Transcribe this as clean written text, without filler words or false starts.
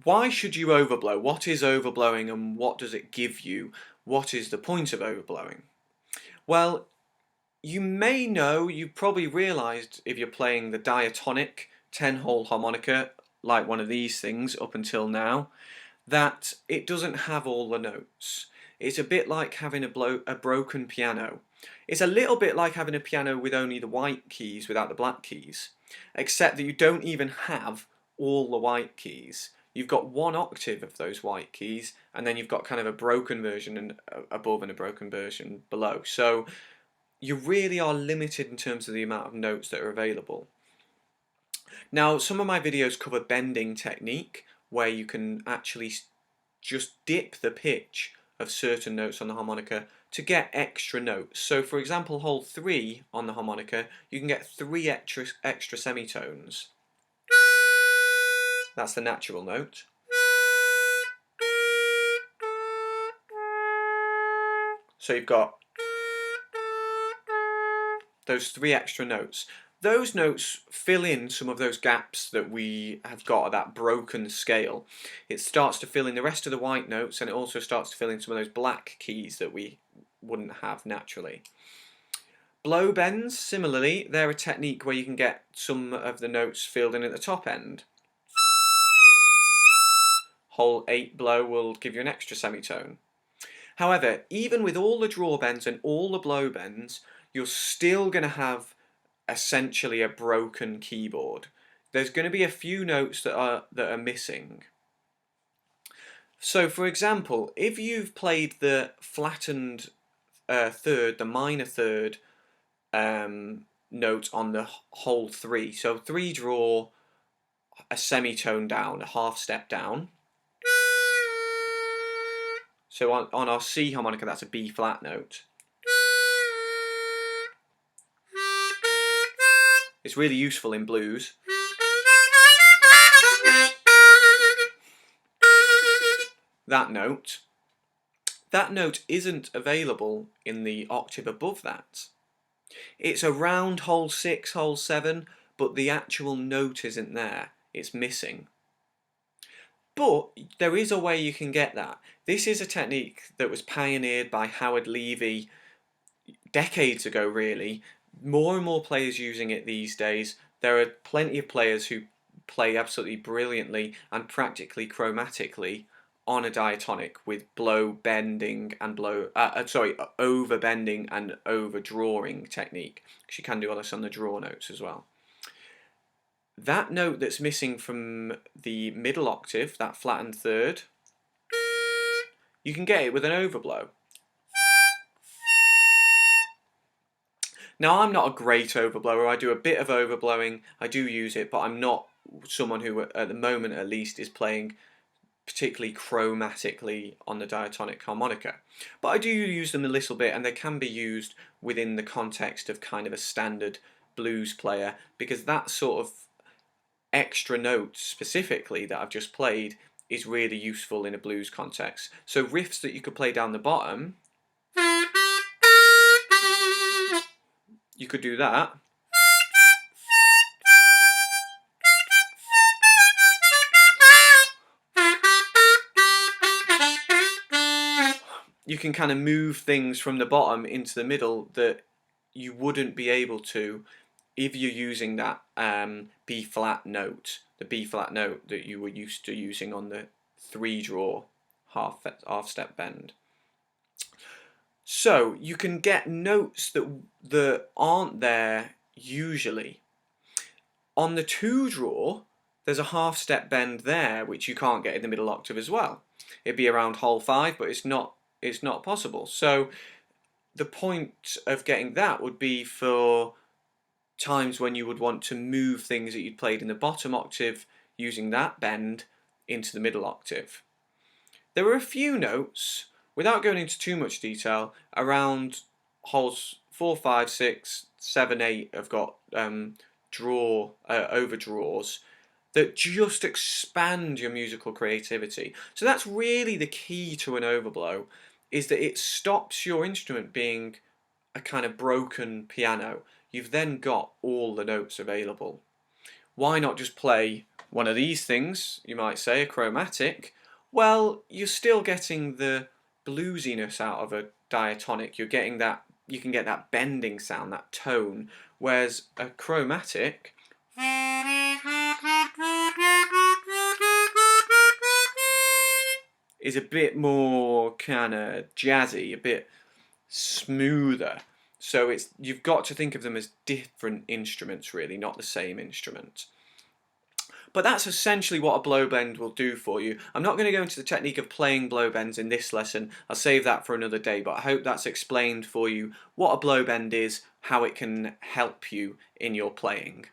Why should you overblow? What is overblowing and what does it give you? What is the point of overblowing? Well, you may know, you've probably realised if you're playing the diatonic 10-hole harmonica, like one of these things up until now, that it doesn't have all the notes. It's a bit like having a broken piano. It's a little bit like having a piano with only the white keys without the black keys, except that you don't even have all the white keys. You've got one octave of those white keys, and then you've got kind of a broken version and above and a broken version below. So you really are limited in terms of the amount of notes that are available. Now, some of my videos cover bending technique, where you can actually just dip the pitch of certain notes on the harmonica to get extra notes. So for example, hole 3 on the harmonica, you can get 3 extra semitones. That's the natural note. So you've got those 3 extra notes. Those notes fill in some of those gaps that we have got at that broken scale. It starts to fill in the rest of the white notes, and it also starts to fill in some of those black keys that we wouldn't have naturally. Blow bends, similarly, they're a technique where you can get some of the notes filled in at the top end. Hole 8 blow will give you an extra semitone. However, even with all the draw bends and all the blow bends, you're still going to have essentially a broken keyboard. There's going to be a few notes that are missing. So for example, if you've played the flattened third, the minor third note on the hole 3, so 3 draw, a semitone down, a half step down. So on our C harmonica, that's a B flat note. It's really useful in blues. That note isn't available in the octave above that. It's around hole 6, hole 7, but the actual note isn't there. It's missing. But there is a way you can get that. This is a technique that was pioneered by Howard Levy decades ago, really. More and more players using it these days. There are plenty of players who play absolutely brilliantly and practically chromatically on a diatonic with blow bending and over bending and over drawing technique. Because you can do all this on the draw notes as well. That note that's missing from the middle octave, that flattened third, you can get it with an overblow. Now, I'm not a great overblower. I do a bit of overblowing. I do use it, but I'm not someone who, at the moment at least, is playing particularly chromatically on the diatonic harmonica. But I do use them a little bit, and they can be used within the context of kind of a standard blues player, because that sort of extra note specifically that I've just played is really useful in a blues context. So riffs that you could play down the bottom, you could do that. You can kind of move things from the bottom into the middle that you wouldn't be able to if you're using that B flat note, the B flat note that you were used to using on the 3 draw half step bend. So you can get notes that aren't there usually. On the 2 draw, there's a half step bend there which you can't get in the middle octave as well. It'd be around hole 5, but it's not possible. So the point of getting that would be for times when you would want to move things that you'd played in the bottom octave using that bend into the middle octave. There are a few notes, without going into too much detail, around holes 4, 5, 6, 7, 8 have got overdraws that just expand your musical creativity. So that's really the key to an overblow, is that it stops your instrument being a kind of broken piano. You've then got all the notes available. Why not just play One of these things, you might say, a chromatic, well, you're still getting the bluesiness out of a diatonic. You're getting that, you can get that bending sound, that tone, whereas a chromatic is a bit more kind of jazzy, a bit smoother. So you've got to think of them as different instruments, really, not the same instrument. But that's essentially what a blow bend will do for you. I'm not going to go into the technique of playing blow bends in this lesson. I'll save that for another day, but I hope that's explained for you what a blow bend is, how it can help you in your playing.